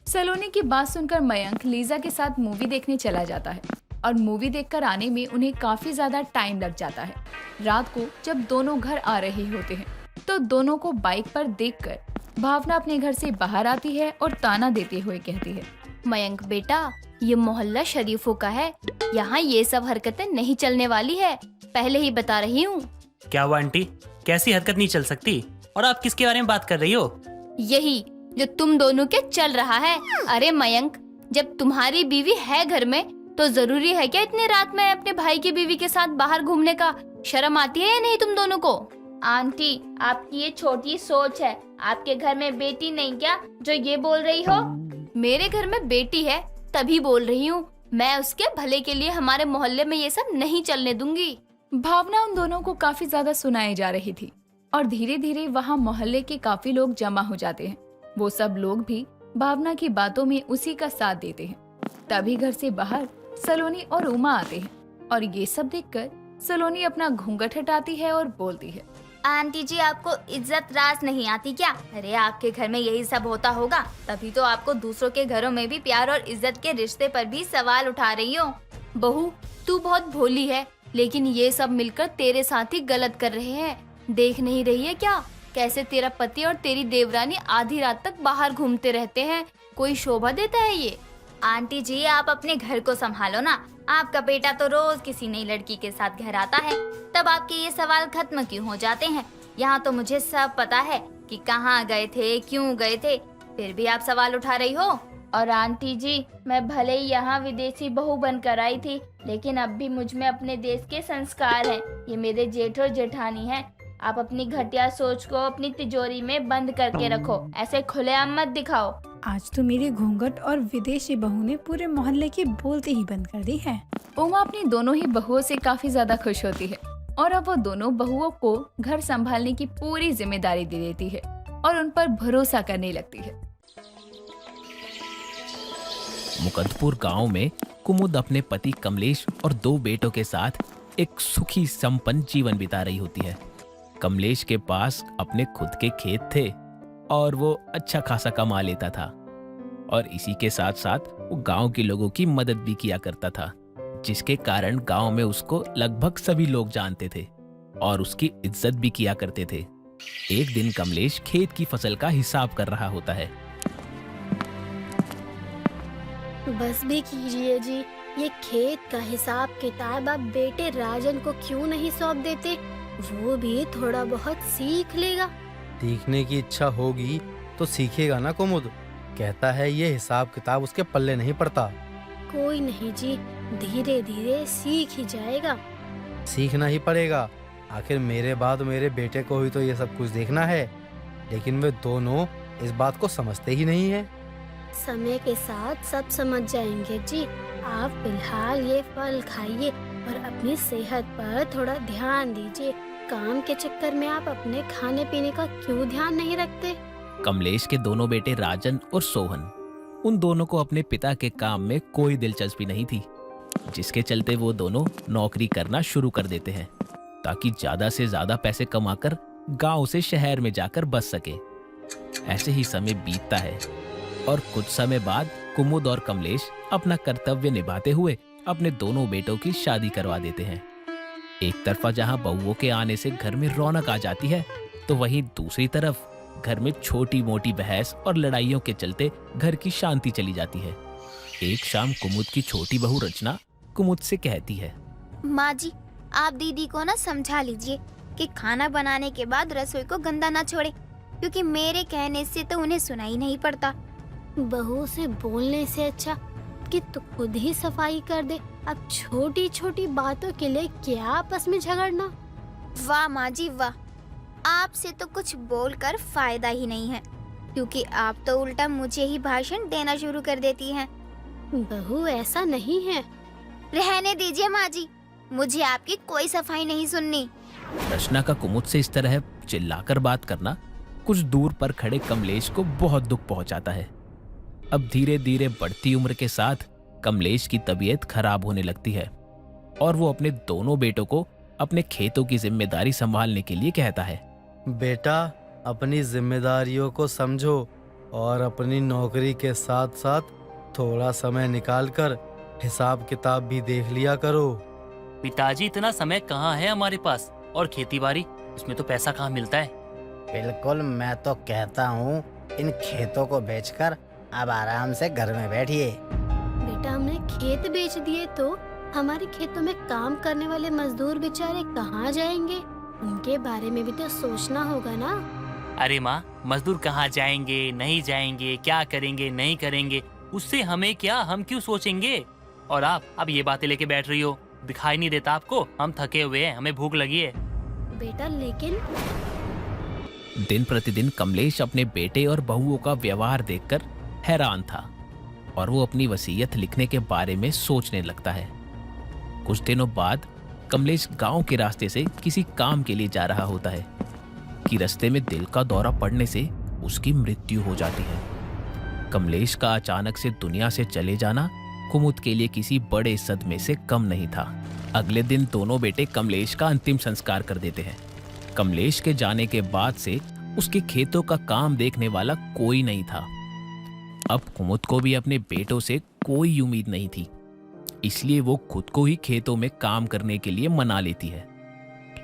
सलोनी की बात सुनकर मयंक लीजा के साथ मूवी देखने चला जाता है और मूवी देखकर आने में उन्हें काफी ज्यादा टाइम लग जाता है। रात को जब दोनों घर आ रहे होते हैं तो दोनों को बाइक पर देखकर भावना अपने घर से बाहर आती है और ताना देते हुए कहती है, मयंक बेटा, ये मोहल्ला शरीफों का है, यहाँ ये सब हरकतें नहीं चलने वाली है, पहले ही बता रही हूँ। क्या हुआ आंटी, कैसी हरकत नहीं चल सकती? और आप किसके बारे में बात कर रही हो? यही जो तुम दोनों के चल रहा है। अरे मयंक, जब तुम्हारी बीवी है घर में तो जरूरी है क्या इतनी रात में अपने भाई की बीवी के साथ बाहर घूमने का? शर्म आती है या नहीं तुम दोनों को? आंटी, आपकी ये छोटी सोच है, आपके घर में बेटी नहीं क्या जो ये बोल रही हो? मेरे घर में बेटी है तभी बोल रही हूँ, मैं उसके भले के लिए हमारे मोहल्ले में ये सब नहीं चलने दूंगी। भावना उन दोनों को काफी ज्यादा सुनाई जा रही थी और धीरे धीरे वहाँ मोहल्ले के काफी लोग जमा हो जाते हैं। वो सब लोग भी भावना की बातों में उसी का साथ देते हैं। तभी घर से बाहर सलोनी और उमा आते हैं और ये सब देखकर सलोनी अपना घूंघट हटाती है और बोलती है, आंटी जी, आपको इज्जत रास नहीं आती क्या? अरे आपके घर में यही सब होता होगा, तभी तो आपको दूसरों के घरों में भी प्यार और इज्जत के रिश्ते पर भी सवाल उठा रही हो। बहू, तू बहुत भोली है, लेकिन ये सब मिलकर तेरे साथ ही गलत कर रहे हैं। देख नहीं रही है क्या कैसे तेरा पति और तेरी देवरानी आधी रात तक बाहर घूमते रहते हैं? कोई शोभा देता है ये? आंटी जी, आप अपने घर को संभालो ना। आपका बेटा तो रोज किसी नई लड़की के साथ घर आता है, तब आपके ये सवाल खत्म क्यों हो जाते हैं? यहाँ तो मुझे सब पता है कि कहाँ गए थे, क्यों गए थे, फिर भी आप सवाल उठा रही हो। और आंटी जी, मैं भले ही यहाँ विदेशी बहू बनकर आई थी, लेकिन अब भी मुझ में अपने देश के संस्कार हैं। ये मेरे जेठ और जेठानी हैं। आप अपनी घटिया सोच को अपनी तिजोरी में बंद करके रखो, ऐसे खुलेआम मत दिखाओ। आज तो मेरी घूंघट और विदेशी बहू ने पूरे मोहल्ले की बोलती ही बंद कर दी है। उमा अपनी दोनों ही बहुओं से काफी ज्यादा खुश होती है और अब वो दोनों बहुओं को घर संभालने की पूरी जिम्मेदारी दे देती है और उन पर भरोसा करने लगती है। मुकंदपुर गांव में कुमुद अपने पति कमलेश और 2 बेटों के साथ एक सुखी संपन्न जीवन बिता रही होती है। कमलेश के पास अपने खुद के खेत थे और वो अच्छा खासा कमा लेता था और इसी के साथ साथ वो गांव के लोगों की मदद भी किया करता था, जिसके कारण गांव में उसको लगभग सभी लोग जानते थे और उसकी इज्जत भी किया करते थे। एक दिन कमलेश खेत की फसल का हिसाब कर रहा होता है। बस भी कीजिए जी, ये खेत का हिसाब किताब आप बेटे राजन को क्यों नहीं सौंप देते? वो भी थोड़ा बहुत सीख लेगा। सीखने की इच्छा होगी तो सीखेगा ना कुमुद। कहता है ये हिसाब किताब उसके पल्ले नहीं पड़ता। कोई नहीं जी, धीरे धीरे सीख ही जाएगा। सीखना ही पड़ेगा, आखिर मेरे बाद मेरे बेटे को ही तो ये सब कुछ देखना है। लेकिन वे दोनों इस बात को समझते ही नहीं है। समय के साथ सब समझ जाएंगे जी। आप फिलहाल ये फल खाइए और अपनी सेहत पर थोड़ा ध्यान दीजिए। काम के चक्कर में आप अपने खाने पीने का क्यों ध्यान नहीं रखते? कमलेश के दोनों बेटे राजन और सोहन, उन दोनों को अपने पिता के काम में कोई दिलचस्पी नहीं थी, जिसके चलते वो दोनों नौकरी करना शुरू कर देते हैं ताकि ज्यादा से ज्यादा पैसे कमाकर गांव से शहर में जाकर बस सके। ऐसे ही समय बीतता है और कुछ समय बाद कुमुद और कमलेश अपना कर्तव्य निभाते हुए अपने दोनों बेटों की शादी करवा देते हैं। एक तरफा जहां बहुओं के आने से घर में रौनक आ जाती है, तो वहीं दूसरी तरफ घर में छोटी मोटी बहस और लड़ाइयों के चलते घर की शांति चली जाती है। एक शाम कुमुद की छोटी बहू रचना कुमुद से कहती है, माँ जी, आप दीदी को ना समझा लीजिए कि खाना बनाने के बाद रसोई को गंदा ना छोड़े, क्योंकि मेरे कहने से तो उन्हें सुनाई नहीं पड़ता। बहू से बोलने से अच्छा कि तू खुद ही सफाई कर दे। अब छोटी छोटी बातों के लिए क्या आपस में झगड़ना। वाह माँ जी वाह, आपसे तो कुछ बोलकर फायदा ही नहीं है, क्योंकि आप तो उल्टा मुझे ही भाषण देना शुरू कर देती हैं। बहू ऐसा नहीं है। रहने दीजिए माँ जी, मुझे आपकी कोई सफाई नहीं सुननी। रचना का कुमुद से इस तरह चिल्लाकर बात करना कुछ दूर पर खड़े कमलेश को बहुत दुख पहुंचाता है। अब धीरे धीरे बढ़ती उम्र के साथ कमलेश की तबीयत खराब होने लगती है और वो अपने दोनों बेटों को अपने खेतों की जिम्मेदारी संभालने के लिए कहता है। बेटा, अपनी जिम्मेदारियों को समझो और अपनी नौकरी के साथ साथ थोड़ा समय निकालकर हिसाब किताब भी देख लिया करो। पिताजी, इतना समय कहाँ है हमारे पास? और खेतीबाड़ी, इसमें तो पैसा कहाँ मिलता है? बिल्कुल, मैं तो कहता हूँ इन खेतों को बेचकर अब आराम से घर में बैठिए। बेटा, हमने खेत बेच दिए तो हमारे खेतों में काम करने वाले मजदूर बेचारे कहाँ जाएंगे? उनके बारे में भी तो सोचना होगा ना। अरे माँ, मजदूर कहाँ जाएंगे, नहीं जाएंगे, क्या करेंगे, नहीं करेंगे, उससे हमें क्या? हम क्यों सोचेंगे? और आप अब ये बातें लेके बैठ रही हो, दिखाई नहीं देता आपको? हम थके हुए हैं, हमें भूख लगी है। बेटा लेकिन दिन प्रतिदिन कमलेश अपने बेटे और बहुओं का व्यवहार देखकर हैरान था और वो अपनी वसीयत लिखने के बारे में सोचने लगता है। कुछ दिनों बाद कमलेश गांव के रास्ते से किसी काम के लिए जा रहा होता है कि रास्ते में दिल का दौरा पड़ने से उसकी मृत्यु हो जाती है। कमलेश का अचानक से दुनिया से चले जाना कुमुद के लिए किसी बड़े सदमे से कम नहीं था। अगले दिन दोनों बेटे कमलेश का अंतिम संस्कार कर देते हैं। कमलेश के जाने के बाद से उसके खेतों का काम देखने वाला कोई नहीं था। अब कुमुद को भी अपने बेटों से कोई उम्मीद नहीं थी, इसलिए वो खुद को ही खेतों में काम करने के लिए मना लेती है।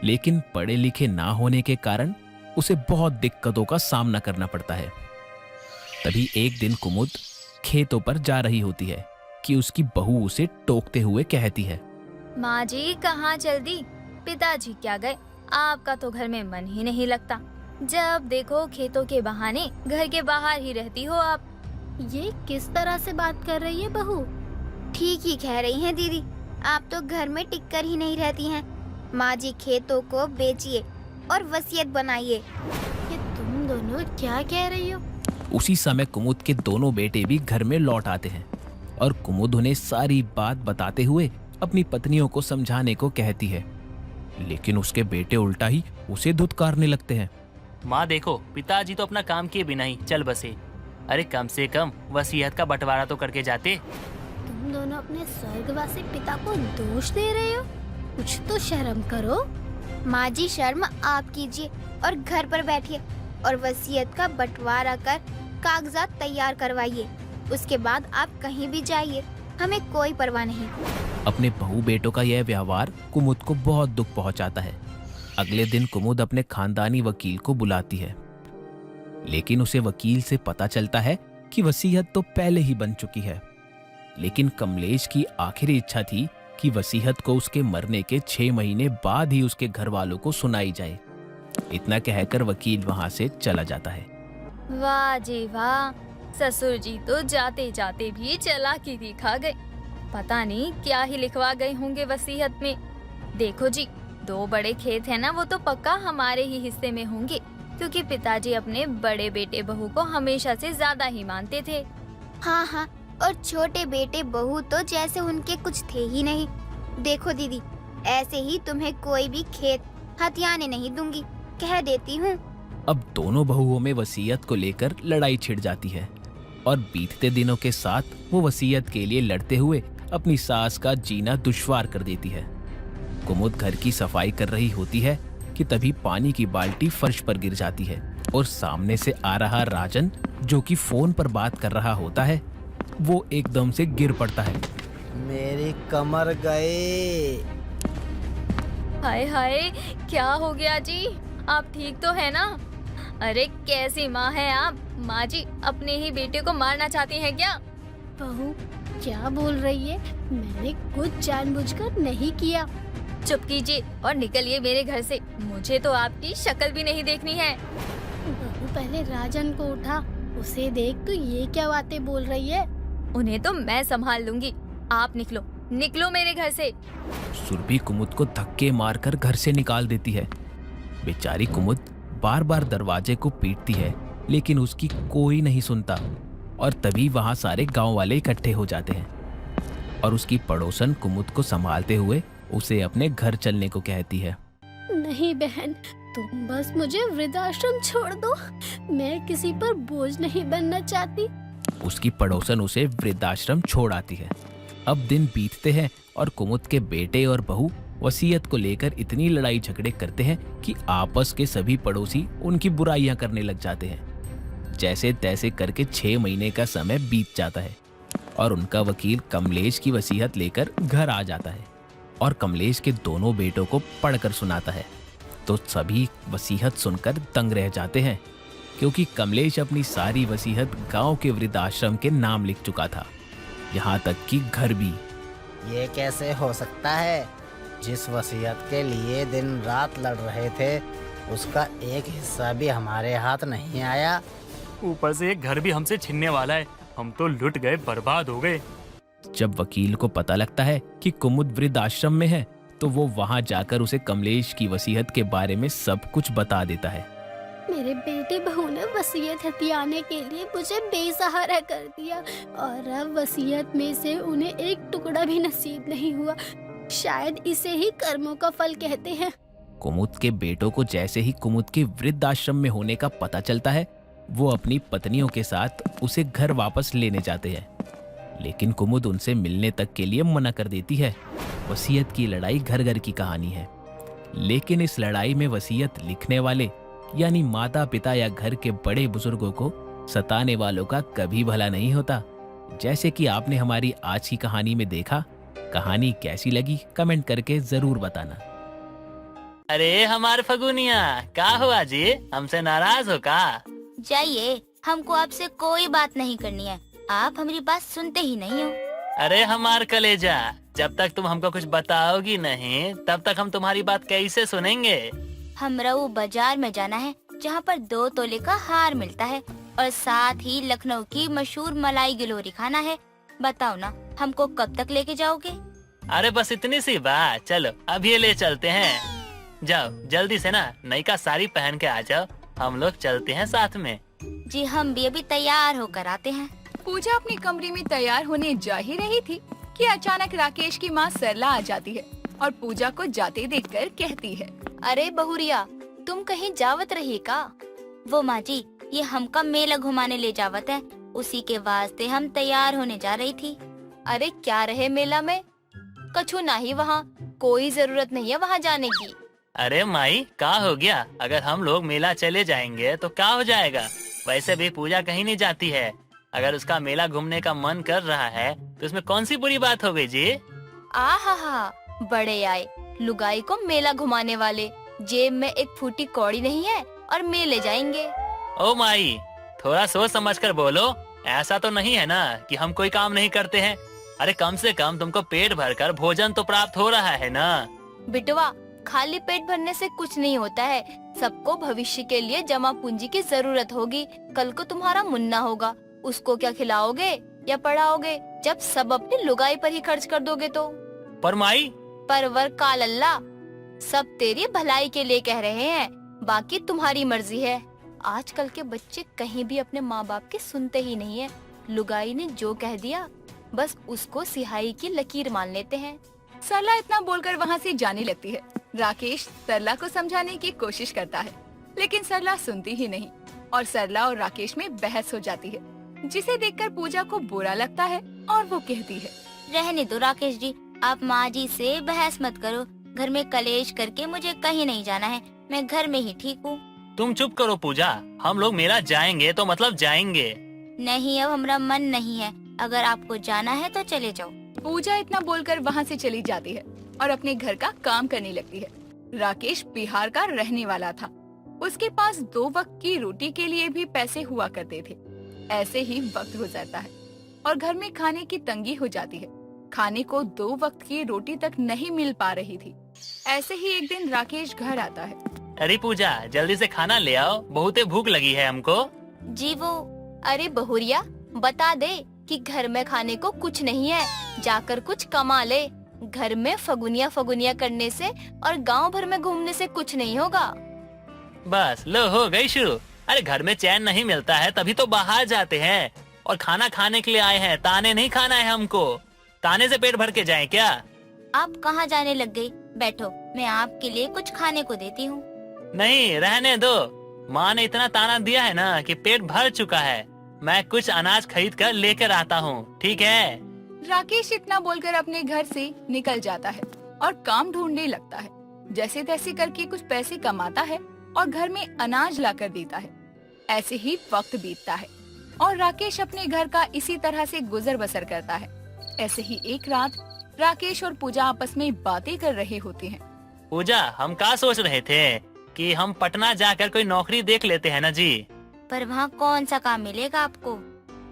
लेकिन पढ़े लिखे ना होने के कारण उसे बहुत दिक्कतों का सामना करना पड़ता है। तभी एक दिन कुमुद खेतों पर जा रही होती है कि उसकी बहू उसे टोकते हुए कहती है, माँ जी कहाँ जल्दी, पिताजी क्या गए? आपका तो घर में मन ही नहीं लगता। जब देखो खेतों के बहाने घर के बाहर ही रहती हो आप। ये किस तरह से बात कर रही है बहू? ठीक ही कह रही हैं दीदी, आप तो घर में टिककर ही नहीं रहती हैं। माँ जी खेतों को बेचिए और वसीयत बनाइए। ये तुम दोनों क्या कह रही हो? उसी समय कुमुद के दोनों बेटे भी घर में लौट आते हैं और कुमुद उन्हें सारी बात बताते हुए अपनी पत्नियों को समझाने को कहती है, लेकिन उसके बेटे उल्टा ही उसे धुतकारने लगते हैं। माँ देखो, पिताजी तो अपना काम किए बिना ही चल बसे। अरे कम से कम वसीयत का बंटवारा तो करके जाते। तुम दोनों अपने स्वर्गवासी पिता को दोष दे रहे हो, कुछ तो शर्म करो। माँ जी शर्म आप कीजिए और घर पर बैठिए और वसीयत का बंटवारा कर कागजात तैयार करवाइए। उसके बाद आप कहीं भी जाइए, हमें कोई परवाह नहीं। अपने बहू बेटों का यह व्यवहार कुमुद को बहुत दुख पहुंचाता है। अगले दिन कुमुद अपने खानदानी वकील को बुलाती है, लेकिन उसे वकील से पता चलता है कि वसीयत तो पहले ही बन चुकी है। लेकिन कमलेश की आखिरी इच्छा थी कि वसीयत को उसके मरने के 6 महीने बाद ही उसके घर वालों को सुनाई जाए। इतना कहकर वकील वहां से चला जाता है। वाह जी वाह, ससुर जी तो जाते जाते भी चालाकी दिखा गए। पता नहीं क्या ही लिखवा गए होंगे वसीयत में। देखो जी, 2 बड़े खेत है ना, वो तो पक्का हमारे ही हिस्से में होंगे, क्योंकि पिताजी अपने बड़े बेटे बहू को हमेशा से ज्यादा ही मानते थे। हाँ हाँ, और छोटे बेटे बहू तो जैसे उनके कुछ थे ही नहीं। देखो दीदी, ऐसे ही तुम्हें कोई भी खेत हथियाने नहीं दूंगी, कह देती हूँ। अब दोनों बहुओं में वसीयत को लेकर लड़ाई छिड़ जाती है और बीतते दिनों के साथ वो वसीयत के लिए लड़ते हुए अपनी सास का जीना दुश्वार कर देती है। कुमुद घर की सफाई कर रही होती है कि तभी पानी की बाल्टी फर्श पर गिर जाती है और सामने से आ रहा राजन, जो कि फोन पर बात कर रहा होता है, वो एकदम से गिर पड़ता है। मेरी कमर गई। हाय हाय, क्या हो गया जी? आप ठीक तो है ना? अरे कैसी माँ है आप? माँ जी अपने ही बेटे को मारना चाहती हैं क्या? बहू क्या बोल रही है? मैंने कुछ जानबूझकर नहीं किया। चुप कीजिए और निकलिए मेरे घर से। मुझे तो आपकी शक्ल भी नहीं देखनी है। बहू पहले राजन को उठा, उसे देख तो ये क्या बातें बोल रही है। उन्हें तो मैं संभाल लूंगी। आप निकलो, निकलो मेरे घर से। सुरभि कुमुद को धक्के मारकर घर से निकाल देती है। बेचारी कुमुद बार बार दरवाजे को पीटती है, लेकिन उसकी कोई नहीं सुनता और तभी वहां सारे गांव वाले इकट्ठे हो जाते हैं और उसकी पड़ोसन कुमुद को संभालते हुए उसे अपने घर चलने को कहती है। नहीं बहन, तुम बस मुझे वृद्धाश्रम छोड़ दो, मैं किसी पर बोझ नहीं बनना चाहती। उसकी पड़ोसन उसे वृद्धाश्रम छोड़ आती है। अब दिन बीतते हैं और कुमुद के बेटे और बहू वसीयत को लेकर इतनी लड़ाई झगड़े करते हैं कि आपस के सभी पड़ोसी उनकी बुराइयां करने लग जाते हैं। जैसे तैसे करके 6 महीने का समय बीत जाता है और उनका वकील कमलेश की वसीयत लेकर घर आ जाता है और कमलेश के दोनों बेटों को पढ़कर सुनाता है। तो सभी वसीयत सुनकर दंग रह जाते हैं, क्योंकि कमलेश अपनी सारी वसीयत गांव के वृद्धाश्रम के नाम लिख चुका था, यहाँ तक कि घर भी। ये कैसे हो सकता है? जिस वसीयत के लिए दिन रात लड़ रहे थे, उसका एक हिस्सा भी हमारे हाथ नहीं आया। ऊपर से एक घर भी हमसे छीनने वाला है। हम तो लुट गए, बर्बाद हो गए। जब वकील को पता लगता है कि कुमुद वृद्धाश्रम में है, तो वो वहां जाकर उसे कमलेश की वसीयत के बारे में सब कुछ बता देता है। मेरे बेटे बहू ने वसीयत हथियाने के लिए मुझे बेसहारा कर दिया और अब वसीयत में से उन्हें एक टुकड़ा भी नसीब नहीं हुआ। शायद इसे ही कर्मों का फल कहते हैं। कुमुद के बेटों को जैसे ही कुमुद के वृद्धाश्रम में होने का पता चलता है, वो अपनी पत्नियों के साथ उसे घर वापस लेने जाते हैं, लेकिन कुमुद उनसे मिलने तक के लिए मना कर देती है। वसीयत की लड़ाई घर घर की कहानी है, लेकिन इस लड़ाई में वसीयत लिखने वाले यानी माता पिता या घर के बड़े बुजुर्गों को सताने वालों का कभी भला नहीं होता। जैसे कि आपने हमारी आज की कहानी में देखा। कहानी कैसी लगी कमेंट करके जरूर बताना। अरे हमारे फगुनिया, क्या हुआ जी? हमसे नाराज हो का? जाइए, हमको आपसे कोई बात नहीं करनी है। आप हमारी बात सुनते ही नहीं हो। अरे हमार कलेजा, जब तक तुम हमको कुछ बताओगी नहीं, तब तक हम तुम्हारी बात कैसे सुनेंगे? हमरा वो बाजार में जाना है जहाँ पर 2 तोले का हार मिलता है। और साथ ही लखनऊ की मशहूर मलाई गिलोरी खाना है। बताओ ना, हमको कब तक लेके जाओगे? अरे बस इतनी सी बात, चलो अब ये ले चलते हैं। जाओ जल्दी से ना नई का साड़ी पहन के आ जाओ, हम लोग चलते हैं साथ में। जी हम भी अभी तैयार होकर आते हैं। पूजा अपनी कमरे में तैयार होने जा ही रही थी कि अचानक राकेश की माँ सरला आ जाती है और पूजा को जाते देखकर कहती है, अरे बहुरिया, तुम कहीं जावत रही का? वो माँ जी, ये हमका मेला घुमाने ले जावत है, उसी के वास्ते हम तैयार होने जा रही थी। अरे क्या रहे मेला में? कछु नहीं, वहाँ कोई जरूरत नहीं है वहाँ जाने की। अरे माई क्या हो गया, अगर हम लोग मेला चले जाएंगे तो क्या हो जाएगा? वैसे भी पूजा कहीं नहीं जाती है, अगर उसका मेला घूमने का मन कर रहा है तो इसमें कौन सी बुरी बात हो गई जी? आहा, बड़े आए लुगाई को मेला घुमाने वाले, जेब में एक फूटी कौड़ी नहीं है और मेले जाएंगे। ओ माई, थोड़ा सोच समझ कर बोलो, ऐसा तो नहीं है ना कि हम कोई काम नहीं करते हैं। अरे कम से कम तुमको पेट भरकर भोजन तो प्राप्त हो रहा है ना। बिटवा, खाली पेट भरने से कुछ नहीं होता है, सबको भविष्य के लिए जमा पूंजी की जरूरत होगी। कल को तुम्हारा मुन्ना होगा, उसको क्या खिलाओगे या पढ़ाओगे जब सब अपनी लुगाई पर ही खर्च कर दोगे तो? पर माई, परवर काल अल्लाह, सब तेरी भलाई के लिए कह रहे हैं, बाकी तुम्हारी मर्जी है। आजकल के बच्चे कहीं भी अपने माँ बाप के सुनते ही नहीं है। लुगाई ने जो कह दिया बस उसको सिहाई की लकीर मान लेते हैं। सरला इतना बोलकर वहाँ से जाने लगती है। राकेश सरला को समझाने की कोशिश करता है, लेकिन सरला सुनती ही नहीं और सरला और राकेश में बहस हो जाती है, जिसे देखकर पूजा को बुरा लगता है और वो कहती है, रहने दो राकेश जी, आप माँ जी से बहस मत करो। घर में कलेश करके मुझे कहीं नहीं जाना है, मैं घर में ही ठीक हूँ। तुम चुप करो पूजा, हम लोग मेला जाएंगे तो मतलब जाएंगे। नहीं, अब हमारा मन नहीं है, अगर आपको जाना है तो चले जाओ। पूजा इतना बोलकर वहाँ से चली जाती है और अपने घर का काम करने लगती है। राकेश बिहार का रहने वाला था, उसके पास 2 वक्त की रोटी के लिए भी पैसे हुआ करते थे। ऐसे ही वक्त गुजरता है और घर में खाने की तंगी हो जाती है। खाने को 2 वक्त की रोटी तक नहीं मिल पा रही थी। ऐसे ही एक दिन राकेश घर आता है। अरे पूजा, जल्दी से खाना ले आओ, बहुत भूख लगी है हमको। जी वो, अरे बहुरिया, बता दे कि घर में खाने को कुछ नहीं है, जाकर कुछ कमा ले। घर में फगुनिया फगुनिया करने से और गांव भर में घूमने से कुछ नहीं होगा। बस लो, हो गई शुरू। अरे घर में चैन नहीं मिलता है तभी तो बाहर जाते हैं और खाना खाने के लिए आए हैं, ताने नहीं खाना है हमको। ताने से पेट भर के जाएं क्या? आप कहाँ जाने लग गई? बैठो, मैं आपके लिए कुछ खाने को देती हूँ। नहीं, रहने दो। माँ ने इतना ताना दिया है ना कि पेट भर चुका है। मैं कुछ अनाज खरीद कर लेकर आता हूँ, ठीक है? राकेश इतना बोलकर अपने घर से निकल जाता है और काम ढूंढने लगता है। जैसे तैसे करके कुछ पैसे कमाता है और घर में अनाज लाकर देता है। ऐसे ही वक्त बीतता है और राकेश अपने घर का इसी तरह से गुजर बसर करता है। ऐसे ही एक रात राकेश और पूजा आपस में बातें कर रहे होते हैं। पूजा, हम क्या सोच रहे थे कि हम पटना जाकर कोई नौकरी देख लेते हैं ना जी। पर वहाँ कौन सा काम मिलेगा आपको?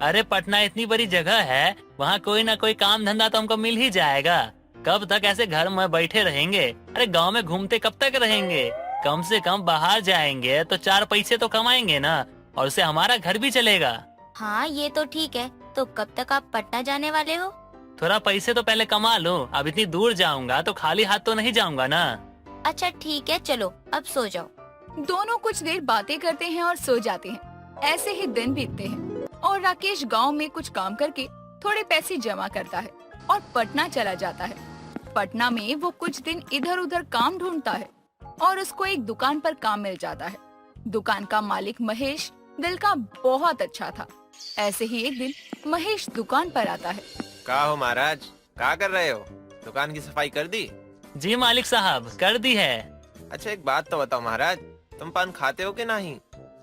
अरे पटना इतनी बड़ी जगह है, वहाँ कोई ना कोई काम धंधा तो हमको मिल ही जाएगा। कब तक ऐसे घर में बैठे रहेंगे? अरे गांव में घूमते कब तक रहेंगे? कम से कम बाहर जाएंगे तो 4 पैसे तो कमाएंगे ना, और उससे हमारा घर भी चलेगा। हाँ ये तो ठीक है, तो कब तक आप पटना जाने वाले हो? थोड़ा पैसे तो पहले कमा लो, अब इतनी दूर जाऊंगा तो खाली हाथ तो नहीं जाऊंगा ना। अच्छा ठीक है, चलो अब सो जाओ। दोनों कुछ देर बातें करते हैं और सो जाते हैं। ऐसे ही दिन बीतते हैं और राकेश गांव में कुछ काम करके थोड़े पैसे जमा करता है और पटना चला जाता है। पटना में वो कुछ दिन इधर उधर काम ढूंढता है और उसको एक दुकान पर काम मिल जाता है। दुकान का मालिक महेश दिल का बहुत अच्छा था। ऐसे ही एक दिन महेश दुकान पर आता है। क्या हो महाराज, क्या कर रहे हो? दुकान की सफाई कर दी? जी मालिक साहब, कर दी है। अच्छा एक बात तो बताओ महाराज, तुम पान खाते हो कि नहीं?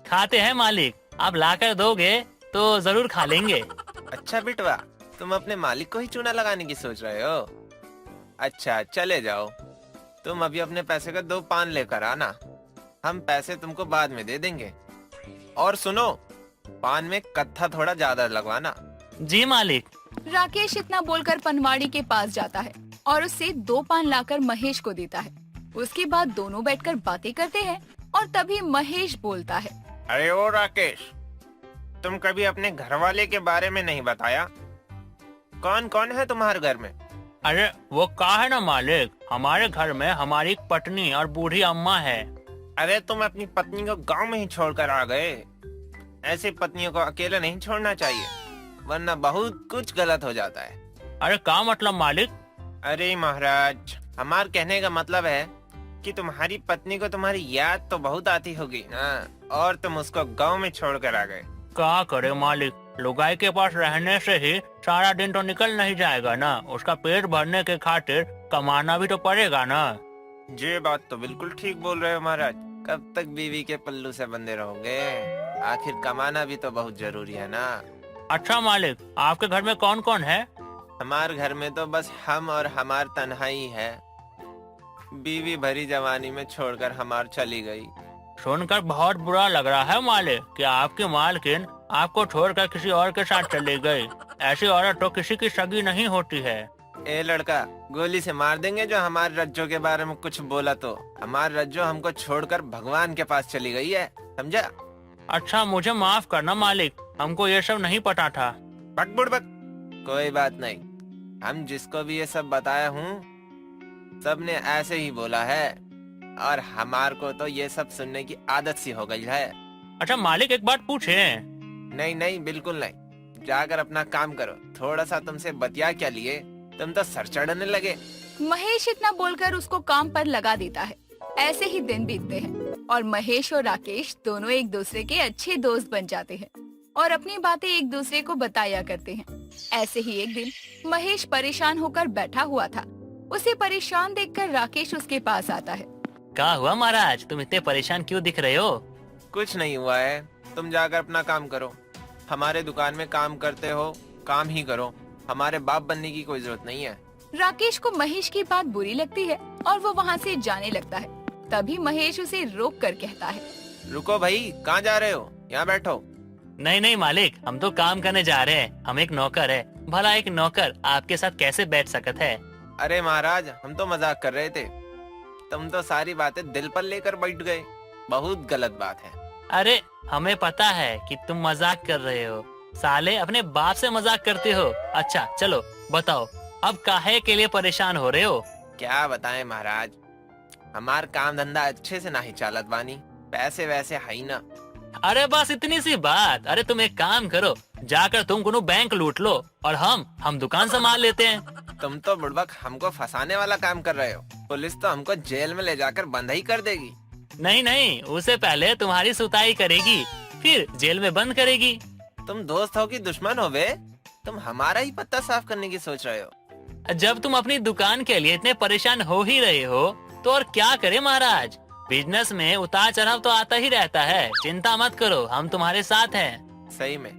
खाते हैं मालिक, आप लाकर दोगे तो जरूर खा लेंगे। अच्छा बिटवा, तुम अपने मालिक को ही चूना लगाने की सोच रहे हो? अच्छा चले जाओ, तुम अभी अपने पैसे का 2 पान लेकर आना, हम पैसे तुमको बाद में दे देंगे। और सुनो, पान में कत्था थोड़ा ज्यादा लगवाना। जी मालिक। राकेश इतना बोलकर पनवाड़ी के पास जाता है और उससे 2 पान लाकर महेश को देता है। उसके बाद दोनों बैठकर बातें करते हैं और तभी महेश बोलता है, अरे ओ राकेश, तुम कभी अपने घर वाले के बारे में नहीं बताया। कौन कौन है तुम्हारे घर में? अरे वो कहा है ना मालिक, हमारे घर में हमारी पत्नी और बूढ़ी अम्मा है। अरे तुम अपनी पत्नी को गांव में ही छोड़कर आ गए। ऐसी पत्नियों को अकेले नहीं छोड़ना चाहिए, वरना बहुत कुछ गलत हो जाता है। अरे क्या मतलब मालिक? अरे महाराज, हमारे कहने का मतलब है कि तुम्हारी पत्नी को तुम्हारी याद तो बहुत आती होगी ना, और तुम उसको गांव में छोड़कर आ गए। क्या करे मालिक, लुगाई के पास रहने से ही सारा दिन तो निकल नहीं जाएगा ना, उसका पेट भरने के खातिर कमाना भी तो पड़ेगा ना। ये बात तो बिल्कुल ठीक बोल रहे हो महाराज। कब तक बीवी के पल्लू से बंधे रहोगे? आखिर कमाना भी तो बहुत जरूरी है ना। अच्छा मालिक, आपके घर में कौन कौन है? हमारे घर में तो बस हम और हमार तन्हाई है। बीवी भरी जवानी में छोड़कर हमार चली गई। सुनकर बहुत बुरा लग रहा है मालिक कि आपकी मालकिन आपको छोड़कर किसी और के साथ चली गई। ऐसी औरत तो किसी की सगी नहीं होती है। ए लड़का, गोली से मार देंगे जो हमारे रज्जो के बारे में कुछ बोला तो। हमारे रज्जो हमको छोड़कर भगवान के पास चली गई है, समझा? अच्छा, मुझे माफ करना मालिक, हमको ये सब नहीं पता था। बक बुड़ बक, कोई बात नहीं। हम जिसको भी ये सब बताया हूँ, सबने ऐसे ही बोला है, और हमार को तो ये सब सुनने की आदत सी हो गई है। अच्छा मालिक, एक बात पूछे? नहीं नहीं, बिल्कुल नहीं। जाकर अपना काम करो। थोड़ा सा तुमसे बतिया क्या लिए, तुम तो सर चढ़ने लगे। महेश इतना बोलकर उसको काम पर लगा देता है। ऐसे ही दिन बीतते हैं और महेश और राकेश दोनों एक दूसरे के अच्छे दोस्त बन जाते हैं और अपनी बातें एक दूसरे को बताया करते हैं। ऐसे ही एक दिन महेश परेशान होकर बैठा हुआ था। उसे परेशान देखकर राकेश उसके पास आता है। क्या हुआ महाराज, तुम इतने परेशान क्यों दिख रहे हो? कुछ नहीं हुआ है, तुम जाकर अपना काम करो। हमारे दुकान में काम करते हो, काम ही करो। हमारे बाप बनने की कोई जरूरत नहीं है। राकेश को महेश की बात बुरी लगती है और वो वहाँ से जाने लगता है। तभी महेश उसे रोक कर कहता है, रुको भाई, कहाँ जा रहे हो? यहाँ बैठो। नहीं नहीं मालिक, हम तो काम करने जा रहे हैं। हम एक नौकर है। भला एक नौकर आपके साथ कैसे बैठ सकता है? अरे महाराज, हम तो मजाक कर रहे थे। तुम तो सारी बातें दिल पर लेकर बैठ गए। बहुत गलत बात है। अरे हमें पता है कि तुम मजाक कर रहे हो। साले अपने बाप से मजाक करते हो। अच्छा चलो बताओ, अब काहे के लिए परेशान हो रहे हो? क्या बताएं महाराज, हमार काम धंधा अच्छे से नहीं चालत बानी। पैसे वैसे है ही ना। अरे बस इतनी सी बात। अरे तुम एक काम करो, जाकर तुम कोनो बैंक लूट लो और हम दुकान संभाल लेते हैं। तुम तो बुड़बक हमको फंसाने वाला काम कर रहे हो। पुलिस तो हमको जेल में ले जाकर बंद ही कर देगी। नहीं नहीं, उससे पहले तुम्हारी सुताई करेगी, फिर जेल में बंद करेगी। तुम दोस्त हो कि दुश्मन हो बे? तुम हमारा ही पत्ता साफ करने की सोच रहे हो। जब तुम अपनी दुकान के लिए इतने परेशान हो ही रहे हो तो और क्या करे महाराज। बिजनेस में उतार चढ़ाव तो आता ही रहता है। चिंता मत करो, हम तुम्हारे साथ हैं। सही में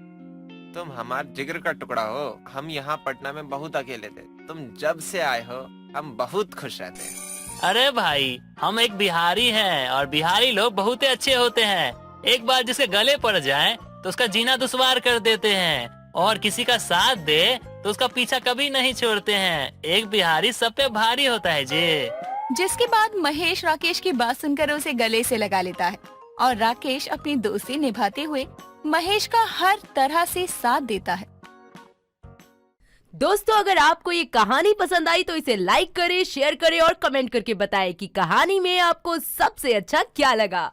तुम हमारे जिगर का टुकड़ा हो। हम यहाँ पटना में बहुत अकेले थे। तुम जब से आए हो हम बहुत खुश रहते हैं। अरे भाई, हम एक बिहारी हैं और बिहारी लोग बहुत ही अच्छे होते हैं। एक बार जिसके गले पड़ जाए तो उसका जीना दुश्वार कर देते हैं, और किसी का साथ दे तो उसका पीछा कभी नहीं छोड़ते हैं। एक बिहारी सब पे भारी होता है जी। जिसके बाद महेश राकेश की बात सुनकर उसे गले से लगा लेता है और राकेश अपनी दोस्ती निभाते हुए महेश का हर तरह से साथ देता है। दोस्तों, अगर आपको ये कहानी पसंद आई तो इसे लाइक करें, शेयर करें और कमेंट करके बताएं कि कहानी में आपको सबसे अच्छा क्या लगा।